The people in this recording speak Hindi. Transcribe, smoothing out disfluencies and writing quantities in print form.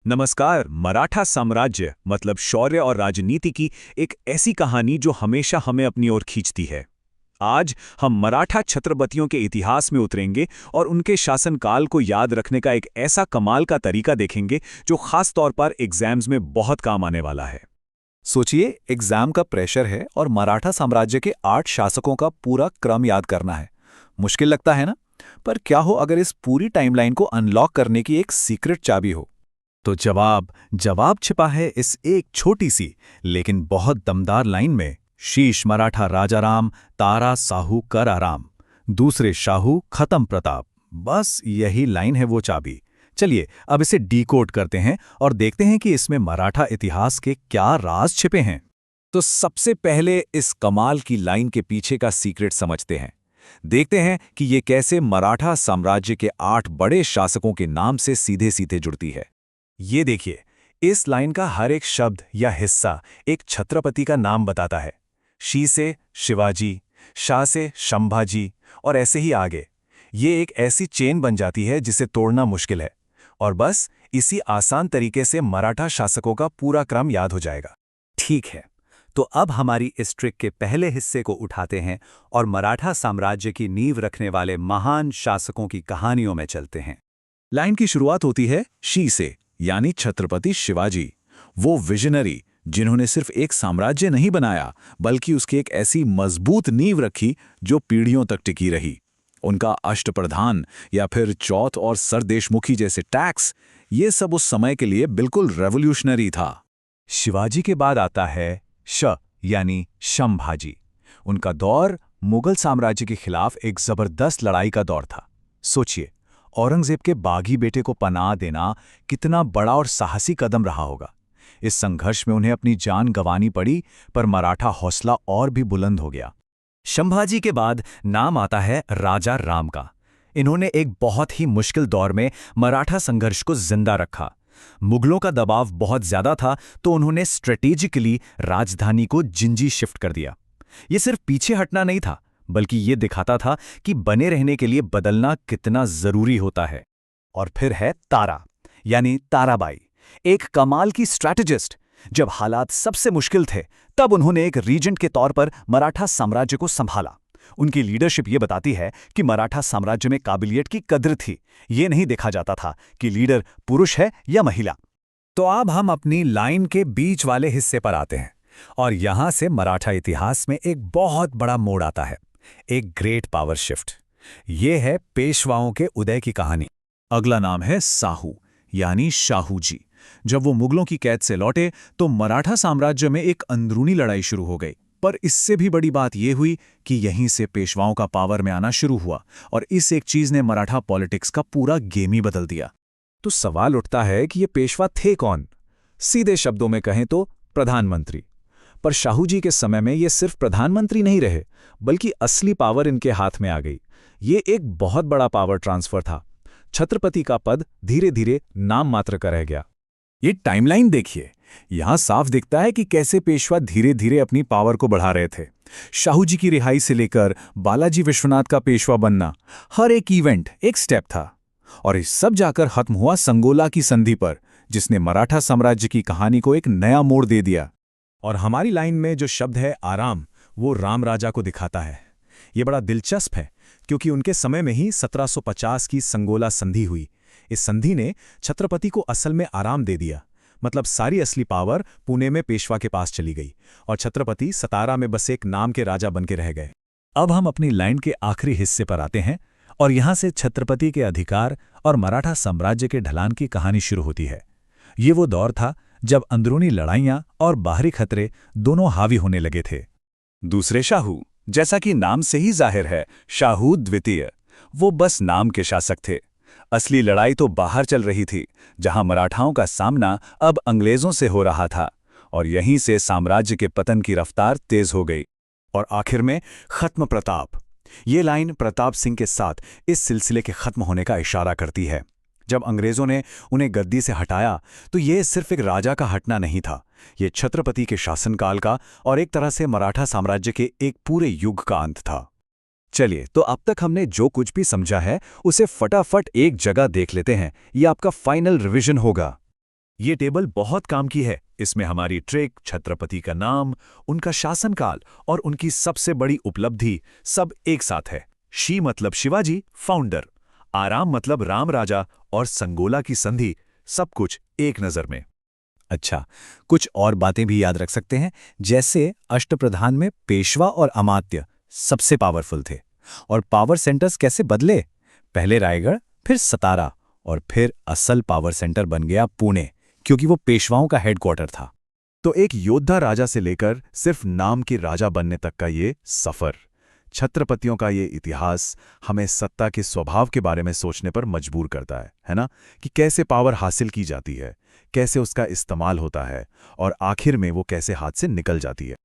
नमस्कार। मराठा साम्राज्य मतलब शौर्य और राजनीति की एक ऐसी कहानी जो हमेशा हमें अपनी ओर खींचती है। आज हम मराठा छत्रपतियों के इतिहास में उतरेंगे और उनके शासनकाल को याद रखने का एक ऐसा कमाल का तरीका देखेंगे जो खास तौर पर एग्जाम्स में बहुत काम आने वाला है। सोचिए, एग्जाम का प्रेशर है और मराठा साम्राज्य के 8 शासकों का पूरा क्रम याद करना है। मुश्किल लगता है ना? पर क्या हो अगर इस पूरी टाइमलाइन को अनलॉक करने की एक सीक्रेट चाबी हो? तो जवाब छिपा है इस एक छोटी सी लेकिन बहुत दमदार लाइन में। शीश मराठा राजाराम, तारा साहू कर आराम, दूसरे शाहू खत्म प्रताप। बस यही लाइन है वो चाबी। चलिए अब इसे डीकोड करते हैं और देखते हैं कि इसमें मराठा इतिहास के क्या राज छिपे हैं। तो सबसे पहले इस कमाल की लाइन के पीछे का सीक्रेट समझते हैं। देखते हैं कि ये कैसे मराठा साम्राज्य के 8 बड़े शासकों के नाम से सीधे सीधे जुड़ती है। ये देखिए, इस लाइन का हर एक शब्द या हिस्सा एक छत्रपति का नाम बताता है। शी से शिवाजी, शाह से शंभाजी और ऐसे ही आगे। ये एक ऐसी चेन बन जाती है जिसे तोड़ना मुश्किल है। और बस इसी आसान तरीके से मराठा शासकों का पूरा क्रम याद हो जाएगा। ठीक है, तो अब हमारी इस ट्रिक के पहले हिस्से को उठाते हैं और मराठा साम्राज्य की नींव रखने वाले महान शासकों की कहानियों में चलते हैं। लाइन की शुरुआत होती है शी से, यानी छत्रपति शिवाजी। वो विजनरी जिन्होंने सिर्फ एक साम्राज्य नहीं बनाया बल्कि उसकी एक ऐसी मजबूत नींव रखी जो पीढ़ियों तक टिकी रही। उनका अष्टप्रधान या फिर चौथ और सरदेशमुखी जैसे टैक्स, ये सब उस समय के लिए बिल्कुल रेवोल्यूशनरी था। शिवाजी के बाद आता है श यानी शंभाजी। उनका दौर मुगल साम्राज्य के खिलाफ एक जबरदस्त लड़ाई का दौर था। सोचिए, औरंगजेब के बागी बेटे को पनाह देना कितना बड़ा और साहसी कदम रहा होगा। इस संघर्ष में उन्हें अपनी जान गंवानी पड़ी, पर मराठा हौसला और भी बुलंद हो गया। शंभाजी के बाद नाम आता है राजा राम का। इन्होंने एक बहुत ही मुश्किल दौर में मराठा संघर्ष को जिंदा रखा। मुगलों का दबाव बहुत ज्यादा था, तो उन्होंने स्ट्रेटेजिकली राजधानी को जिंजी शिफ्ट कर दिया। ये सिर्फ पीछे हटना नहीं था, बल्कि ये दिखाता था कि बने रहने के लिए बदलना कितना जरूरी होता है। और फिर है तारा यानी ताराबाई, एक कमाल की स्ट्रैटेजिस्ट। जब हालात सबसे मुश्किल थे, तब उन्होंने एक रीजेंट के तौर पर मराठा साम्राज्य को संभाला। उनकी लीडरशिप ये बताती है कि मराठा साम्राज्य में काबिलियत की कद्र थी। ये नहीं देखा जाता था कि लीडर पुरुष है या महिला। तो अब हम अपनी लाइन के बीच वाले हिस्से पर आते हैं और यहां से मराठा इतिहास में एक बहुत बड़ा मोड़ आता है, एक ग्रेट पावर शिफ्ट। ये है पेशवाओं के उदय की कहानी। अगला नाम है साहू यानी शाहू जी। जब वो मुगलों की कैद से लौटे तो मराठा साम्राज्य में एक अंदरूनी लड़ाई शुरू हो गई। पर इससे भी बड़ी बात यह हुई कि यहीं से पेशवाओं का पावर में आना शुरू हुआ और इस एक चीज ने मराठा पॉलिटिक्स का पूरा गेम ही बदल दिया। तो सवाल उठता है कि ये पेशवा थे कौन? सीधे शब्दों में कहें तो प्रधानमंत्री। पर शाहू जी के समय में ये सिर्फ प्रधानमंत्री नहीं रहे, बल्कि असली पावर इनके हाथ में आ गई। ये एक बहुत बड़ा पावर ट्रांसफर था। छत्रपति का पद धीरे धीरे नाम मात्र का रह गया। ये टाइमलाइन देखिए, यहां साफ दिखता है कि कैसे पेशवा धीरे धीरे अपनी पावर को बढ़ा रहे थे। शाहू जी की रिहाई से लेकर बालाजी विश्वनाथ का पेशवा बनना, हर एक इवेंट एक स्टेप था। और इस सब जाकर खत्म हुआ संगोला की संधि पर, जिसने मराठा साम्राज्य की कहानी को एक नया मोड़ दे दिया। और हमारी लाइन में जो शब्द है आराम, वो राम राजा को दिखाता है। ये बड़ा दिलचस्प है क्योंकि उनके समय में ही 1750 की संगोला संधि हुई। इस संधि ने छत्रपति को असल में आराम दे दिया। मतलब सारी असली पावर पुणे में पेशवा के पास चली गई और छत्रपति सतारा में बस एक नाम के राजा बनके रह गए। अब हम अपनी लाइन के आखिरी हिस्से पर आते हैं और यहां से छत्रपति के अधिकार और मराठा साम्राज्य के ढलान की कहानी शुरू होती है। ये वो दौर था जब अंदरूनी लड़ाइयां और बाहरी खतरे दोनों हावी होने लगे थे। दूसरे शाहू, जैसा कि नाम से ही जाहिर है, शाहू द्वितीय, वो बस नाम के शासक थे। असली लड़ाई तो बाहर चल रही थी, जहां मराठाओं का सामना अब अंग्रेजों से हो रहा था और यहीं से साम्राज्य के पतन की रफ्तार तेज हो गई। और आखिर में खत्म प्रताप। ये लाइन प्रताप सिंह के साथ इस सिलसिले के खत्म होने का इशारा करती है। जब अंग्रेजों ने उन्हें गद्दी से हटाया तो ये सिर्फ एक राजा का हटना नहीं था, ये छत्रपति के शासनकाल का और एक तरह से मराठा साम्राज्य के एक पूरे युग का अंत था। चलिए, तो अब तक हमने जो कुछ भी समझा है उसे फटाफट एक जगह देख लेते हैं। ये आपका फाइनल रिवीजन होगा। ये टेबल बहुत काम की है। इसमें हमारी ट्रिक, छत्रपति का नाम, उनका शासनकाल और उनकी सबसे बड़ी उपलब्धि सब एक साथ है। शी मतलब शिवाजी, फाउंडर। आराम मतलब राम राजा और संगोला की संधि, सब कुछ एक नज़र में। अच्छा, कुछ और बातें भी याद रख सकते हैं, जैसे अष्टप्रधान में पेशवा और अमात्य सबसे पावरफुल थे। और पावर सेंटर्स कैसे बदले? पहले रायगढ़, फिर सतारा, और फिर असल पावर सेंटर बन गया पुणे, क्योंकि वो पेशवाओं का हेडक्वार्टर था। तो एक योद्धा राजा से लेकर सिर्फ नाम के राजा बनने तक का ये सफर, छत्रपतियों का ये इतिहास हमें सत्ता के स्वभाव के बारे में सोचने पर मजबूर करता है ना? कि कैसे पावर हासिल की जाती है, कैसे उसका इस्तेमाल होता है और आखिर में वो कैसे हाथ से निकल जाती है।